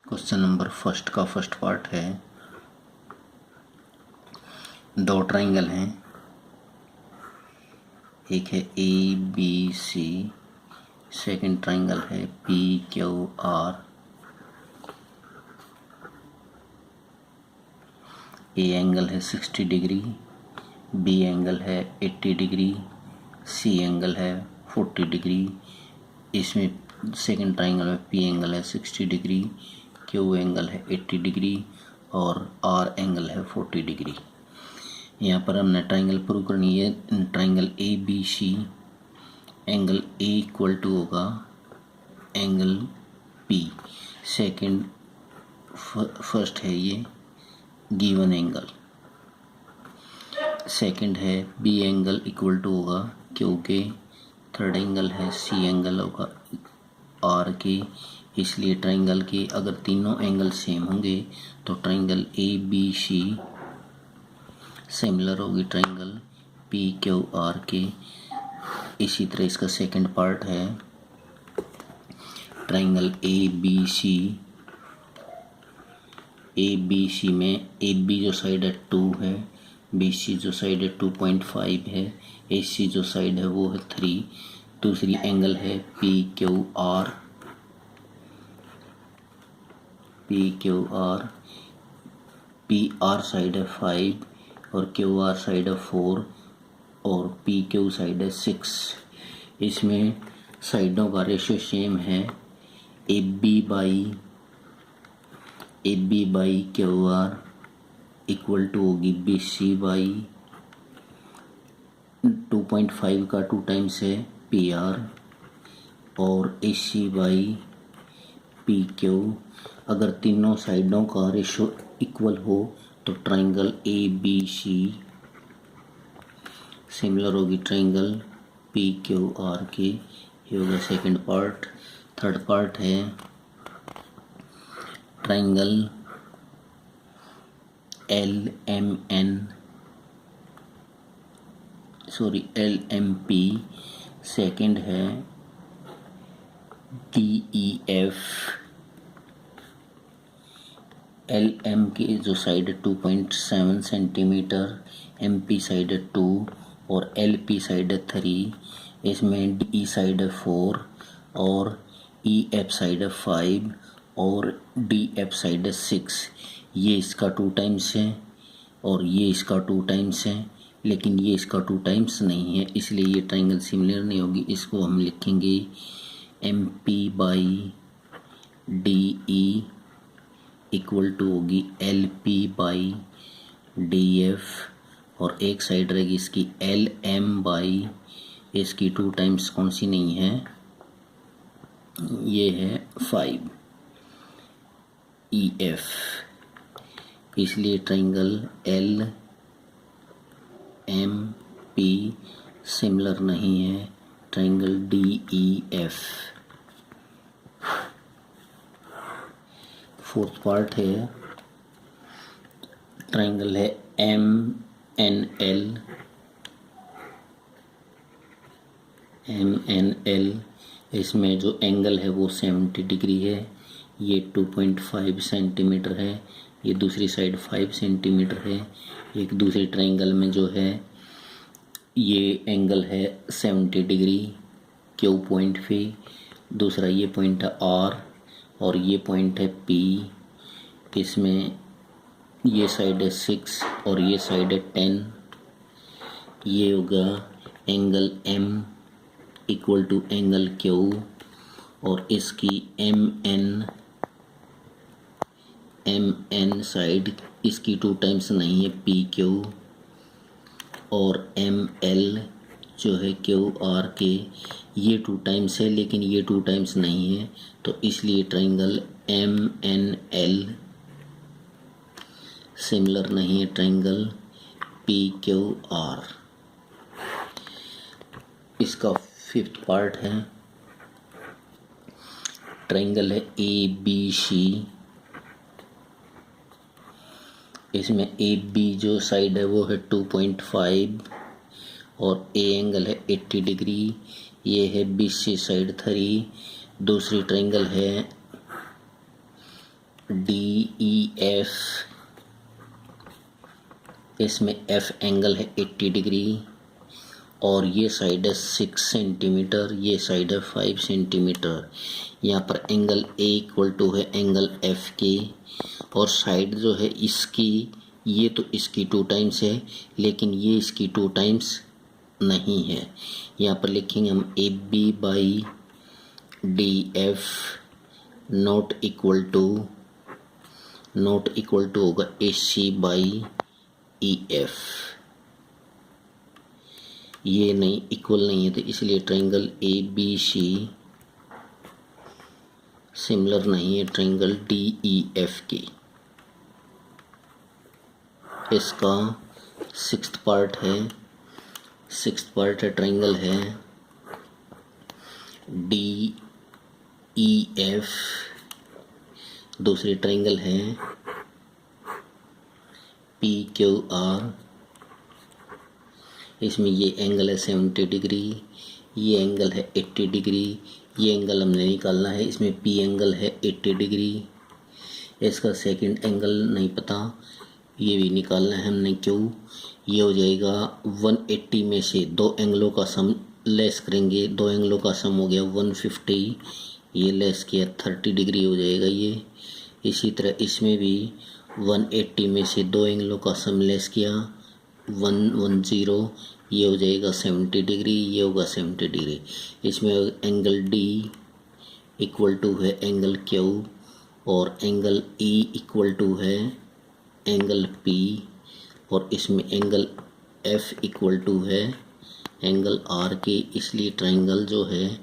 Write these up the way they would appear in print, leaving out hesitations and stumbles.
Question number first का first part है। दो ट्राइंगल हैं, एक है A B C, second triangle है P Q R. A angle है 60 डिग्री, बी एंगल है 80 डिग्री, सी एंगल है 40 डिग्री। इसमें सेकंड ट्राइंगल में पी एंगल है 60 डिग्री, क्यू एंगल है 80 डिग्री और आर एंगल है 40 डिग्री। यहाँ पर हमने ट्राइंगल प्रूव करनी है। Triangle A B C, angle A equal to होगा एंगल पी। सेकंड फर्स्ट है ये गिवन एंगल, सेकंड है बी एंगल इक्वल टू होगा क्यू के, थर्ड एंगल है सी एंगल होगा आर के। इसलिए ट्राइंगल के अगर तीनों एंगल सेम होंगे तो triangle A B C similar होगी ट्राइंगल पी क्यू आर के। इसी तरह इसका सेकंड पार्ट है ट्राइंगल ए बी सी में ए बी जो साइड है 2 है, बी सी जो साइड है 2.5 है, ए सी जो साइड है वो है 3। दूसरी एंगल है P Q are, P R side है 5 और क्यू आर साइड है 4 और पी क्यू साइड है 6। इसमें साइडों का रेशियो सेम है। A B by Q R equal to होगी बी सी बाई 2.5 का 2 टाइम्स है पी आर और A C by P Q. अगर तीनों साइडों का रेशियो इक्वल हो तो triangle A B C similar होगी ट्राइंगल पी क्यू आर के। ये होगा सेकंड पार्ट। थर्ड पार्ट है triangle L M P, second है D E F. L M की जो साइड है 2.7 सेंटीमीटर, एम पी साइड है 2 और एल पी साइड है 3। इसमें डी ई साइड है 4 और ई एफ साइड है 5 और डी एफ साइड है 6। ये इसका 2 टाइम्स है और ये इसका 2 टाइम्स है, लेकिन ये इसका 2 टाइम्स नहीं है, इसलिए ये ट्राइंगल सिमिलर नहीं होगी। इसको हम लिखेंगे M P by D E equal to होगी L P by D F और एक साइड रहेगी इसकी एल एम बाई, इसकी 2 टाइम्स कौन सी नहीं है, ये है 5 ई एफ। इसलिए triangle L M P similar नहीं है triangle D E F. Fourth part है ट्राइंगल है एम एन एल। इसमें जो एंगल है वो 70 डिग्री है। ये 2.5 सेंटीमीटर है, ये दूसरी साइड 5 सेंटीमीटर है। एक दूसरे ट्राइंगल में जो है ये एंगल है 70 डिग्री क्यू पॉइंट पे, दूसरा ये पॉइंट है आर और ये पॉइंट है पी। इसमें ये साइड है 6 और ये साइड है 10। ये होगा angle M equal to angle Q और इसकी एम एन साइड इसकी 2 टाइम्स नहीं है पी क्यू और एम एल जो है क्यू आर के, ये 2 टाइम्स है लेकिन ये 2 टाइम्स नहीं है, तो इसलिए triangle M N L similar नहीं है ट्राइंगल पी क्यू आर। इसका फिफ्थ पार्ट है ट्राइंगल है ए बी सी। इसमें ए बी जो साइड है वो है 2.5 और ए एंगल है 80 डिग्री। ये है बी सी साइड 3। दूसरी ट्राइंगल है DEF, इसमें F एंगल है 80 डिग्री और ये साइड है 6 सेंटीमीटर, ये साइड है 5 सेंटीमीटर। यहाँ पर एंगल A इक्वल टू है एंगल F के, और साइड जो है इसकी, ये तो इसकी 2 टाइम्स है लेकिन ये इसकी 2 टाइम्स नहीं है। यहाँ पर लिखेंगे हम AB by DF not equal to होगा AC बाई EF। ये नहीं, इक्वल नहीं है, तो इसलिए ट्रायंगल ABC सिमिलर नहीं है ट्रायंगल DEF के। इसका सिक्स्थ पार्ट है ट्रायंगल है DEF, दूसरी ट्रायंगल है PQR। इसमें ये एंगल है 70 डिग्री, ये एंगल है 80 डिग्री, ये एंगल हमने निकालना है। इसमें P एंगल है 80 डिग्री, इसका सेकंड एंगल नहीं पता, ये भी निकालना है हमने। क्यों? ये हो जाएगा 180 में से 2 एंगलों का सम लेस करेंगे, 2 एंगलों का सम हो गया 150, ये लेस किया 30 डिग्री हो जाएगा ये। इसी तरह इसमें भी 180 में से 2 एंगलों का सम लेस किया 110, ये हो जाएगा 70 डिग्री, ये होगा 70 डिग्री। इसमें एंगल D इक्वल टू है एंगल Q और एंगल E इक्वल टू है एंगल P, और इसमें एंगल F इक्वल टू है एंगल R के। इसलिए ट्रायंगल जो है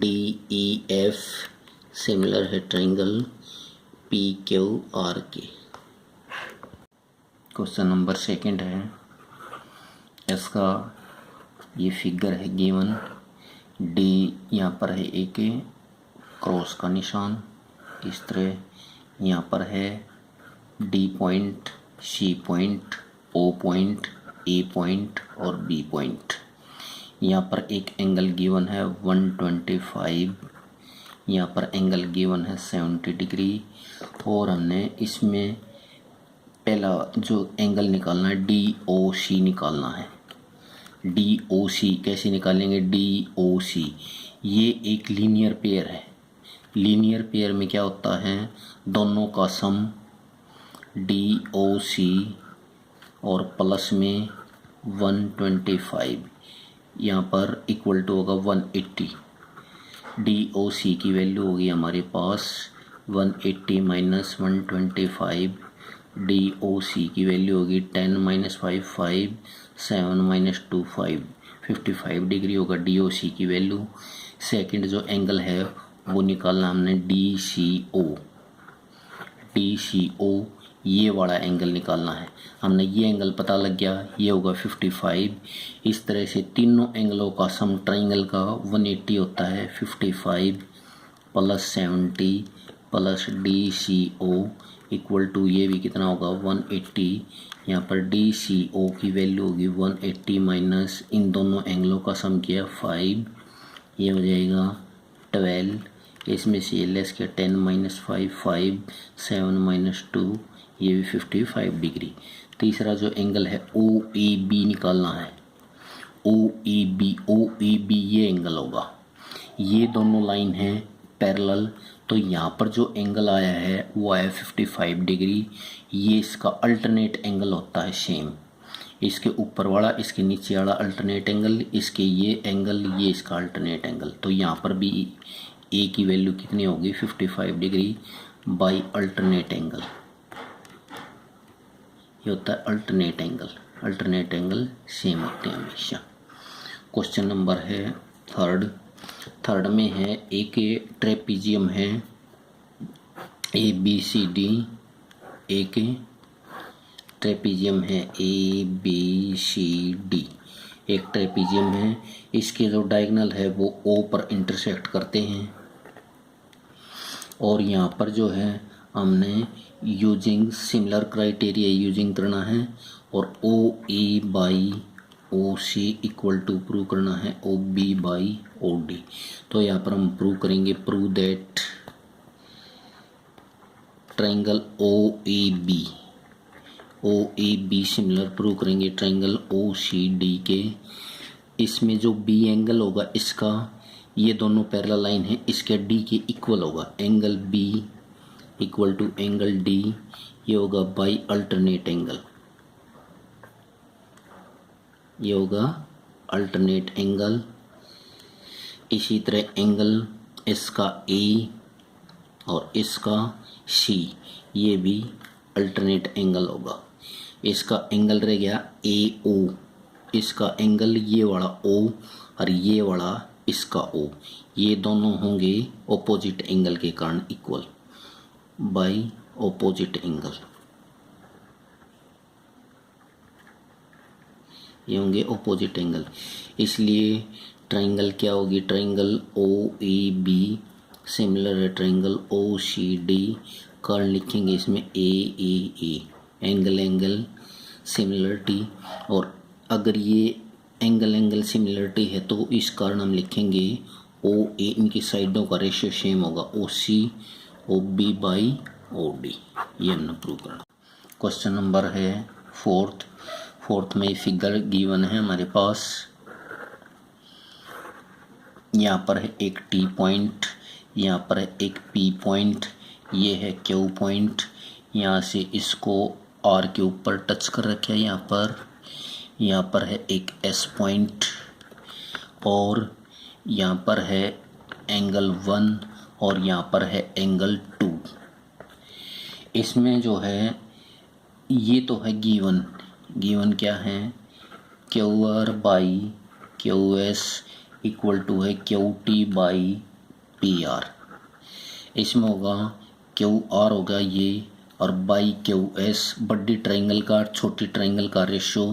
DEF सिमिलर है ट्रायंगल PQR के। क्वेश्चन नंबर सेकंड है, इसका ये फिगर है गिवन, D यहाँ पर है एक क्रॉस का निशान इस तरह, यहाँ पर है D point, C point, O point, A point और B पॉइंट। यहाँ पर एक एंगल गिवन है 125, यहाँ पर एंगल गिवन है 70 डिग्री, और हमने इसमें पहला जो एंगल निकालना है DOC निकालना है। DOC कैसे निकालेंगे? DOC ये एक लीनियर पेयर है। लीनियर पेयर में क्या होता है, दोनों का सम DOC और प्लस में 125 यहाँ पर इक्वल टू होगा 180। DOC की वैल्यू होगी हमारे पास 180 माइनस 125, DOC की वैल्यू होगी 10 माइनस 5 5, 7 माइनस 2 5, 55 डिग्री होगा DOC की वैल्यू। सेकंड जो एंगल है वो निकालना हमने DCO, ये वाला एंगल निकालना है हमने। ये एंगल पता लग गया, ये होगा 55। इस तरह से तीनों एंगलों का सम ट्रायंगल का 180 होता है। 55 plus 70 plus DCO equal to ये भी कितना होगा 180। यहाँ पर DCO की वैल्यू होगी 180 माइनस इन दोनों एंगलों का सम किया 5, ये हो जाएगा 12। इसमें से लेस किया 10 माइनस 5 5, 7 माइनस 2, ये भी 55 डिग्री। तीसरा जो एंगल है OAB निकालना है। OAB ये एंगल होगा, ये दोनों लाइन हैं पैरेलल, तो यहाँ पर जो एंगल आया है वो आया 55 डिग्री। ये इसका अल्टरनेट एंगल होता है सेम, इसके ऊपर वाला इसके नीचे वाला अल्टरनेट एंगल, इसके ये एंगल ये इसका अल्टरनेट एंगल। तो यहाँ पर भी A की वैल्यू कितनी होगी 55 डिग्री बाई अल्टरनेट एंगल, ये होता है alternate angle. Alternate angle same होते हैं हमेशा। क्वेश्चन नंबर है थर्ड में है एक ट्रेपीजियम है ABCD, एक ट्रेपीजियम है ABCD, एक ट्रेपीजियम है। इसके जो डायगोनल है वो O पर इंटरसेक्ट करते हैं, और यहाँ पर जो है हमने यूजिंग सिमिलर क्राइटेरिया यूजिंग करना है, और OA by OC equal to prove करना है OB बाई OD। तो यहाँ पर हम प्रूव करेंगे, prove that triangle O A B similar prove करेंगे ट्रायंगल ओ सी डी के। इसमें जो बी एंगल होगा इसका, ये दोनों पैरेलल लाइन है, इसके डी के इक्वल होगा। Angle B equal to angle D, ये होगा बाई अल्टरनेट एंगल, ये होगा अल्टरनेट एंगल। इसी तरह एंगल इसका ए और इसका सी, ये भी अल्टरनेट एंगल होगा। इसका एंगल रह गया ए ओ, इसका एंगल ये वाला ओ और ये वाला इसका ओ, ये दोनों होंगे ऑपोजिट एंगल के कारण इक्वल बाय ऑपोजिट एंगल, ये होंगे ऑपोजिट एंगल। इसलिए ट्रायंगल क्या होगी, triangle O A B similar है ट्रायंगल ओ सी डी। कारण लिखेंगे इसमें ए एंगल सिमिलरिटी, और अगर ये एंगल सिमिलरिटी है तो इस कारण हम लिखेंगे ओ ए, इनकी साइडों का रेशियो सेम होगा O C O B by O D. ये हमने प्रूव करना। क्वेश्चन नंबर है फोर्थ में फिगर गिवन है हमारे पास। यहाँ पर है एक टी पॉइंट, यहाँ पर है एक पी पॉइंट, ये है क्यू पॉइंट। यहाँ से इसको आर के ऊपर टच कर रखा है यहाँ पर है एक एस पॉइंट, और यहाँ पर है एंगल 1 और यहाँ पर है एंगल 2। इसमें जो है ये तो है गिवन क्या है, Q R by Q S equal to है Q T by P R. इसमें होगा क्यू आर होगा ये, और बाई क्यू एस बड़ी ट्रायंगल का छोटी ट्रायंगल का रेशो।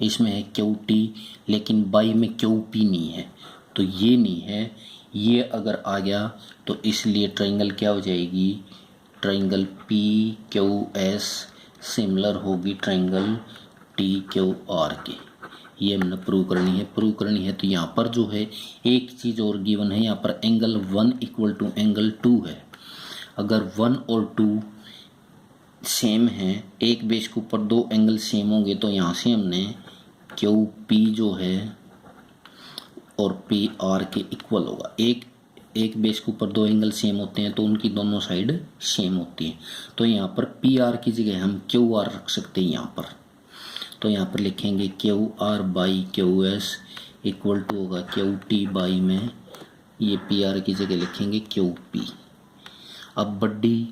इसमें है क्यू टी, लेकिन बाई में क्यू पी नहीं है, तो ये नहीं है। ये अगर आ गया तो इसलिए ट्रायंगल क्या हो जाएगी, triangle P Q S similar होगी ट्रायंगल टी क्यू आर के। ये हमने प्रूव करनी है। तो यहाँ पर जो है एक चीज़ और गिवन है, यहाँ पर एंगल 1 इक्वल टू एंगल 2 है। अगर 1 और 2 सेम है, एक बेस के ऊपर दो एंगल सेम होंगे, तो यहाँ से हमने क्यू पी जो है और पी आर के इक्वल होगा। एक बेस के ऊपर दो एंगल सेम होते हैं तो उनकी दोनों साइड सेम होती है। तो यहाँ पर पी आर की जगह हम क्यू आर रख सकते हैं यहाँ पर। तो यहाँ पर लिखेंगे Q R by Q S equal to होगा क्यू टी बाई में ये पी आर की जगह लिखेंगे क्यू पी। अब बड़ी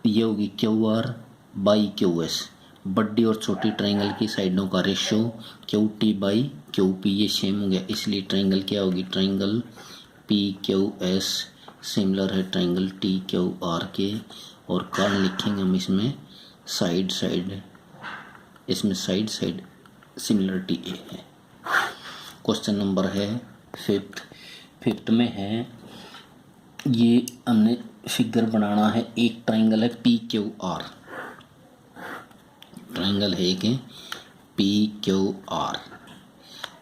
ये होगी Q R by Q S, बड़ी और छोटी ट्रायंगल की साइडों का ratio Q T by Q P, ये सेम हो गया। इसलिए ट्रायंगल क्या होगी, triangle P Q S similar है ट्रायंगल टी क्यू आर के। और कारण लिखेंगे हम इसमें साइड सिमिलरिटी ए है। क्वेश्चन नंबर है फिफ्थ में है, ये हमने फिगर बनाना है। एक ट्रायंगल है पी क्यू आर, ट्रायंगल है एक पी क्यू आर,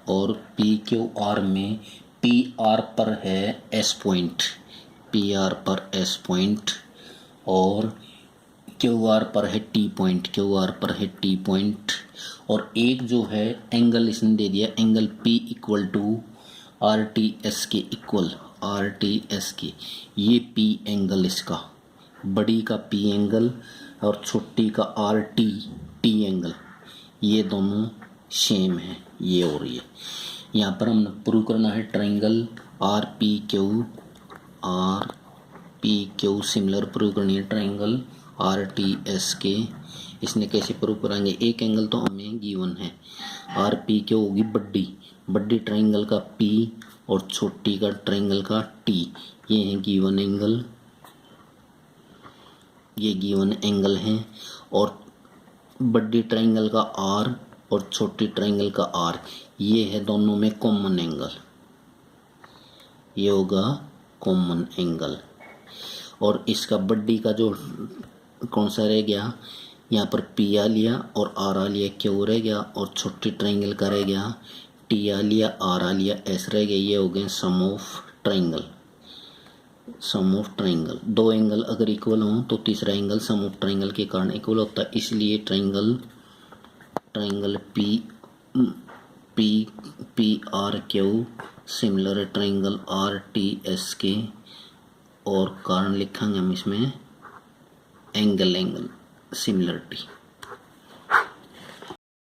और पी क्यू आर में पी आर पर है एस पॉइंट, पी आर पर एस पॉइंट, और क्यू आर पर है टी पॉइंट, क्यू आर पर है टी पॉइंट। और एक जो है एंगल इसने दे दिया angle P equal to R T S के इक्वल, आर टी एस के। ये पी एंगल इसका, बड़ी का पी एंगल और छोटी का आर टी एंगल, ये दोनों सेम है, ये और ये। यहाँ पर हमने प्रूव करना है triangle R P Q similar prove करनी है ट्रायंगल आर टी एस के। इसने कैसे प्रूव कराएंगे, एक एंगल तो हमें गिवन है, आर पी क्यू होगी बड़ी ट्रायंगल का पी और छोटी का ट्रायंगल का टी, ये है गिवन एंगल, ये गिवन एंगल है। और बड़ी ट्रायंगल का आर और छोटी ट्रायंगल का आर, ये है दोनों में कॉमन एंगल, ये होगा कॉमन एंगल। और इसका बड़ी का जो कौन सा रह गया, यहाँ पर पी आ लिया और आर आ लिया, क्यू रह गया, और छोटी ट्रायंगल का रह गया टी आ लिया, आर आ लिया, एस रह गया। ये हो गए sum of triangle, sum of triangle, दो एंगल अगर इक्वल हों तो तीसरा एंगल सम ऑफ ट्राइंगल के कारण इक्वल होता है, इसलिए triangle P R Q similar triangle are T S के, और कारण लिखेंगे हम इसमें एंगल सिमिलरिटी।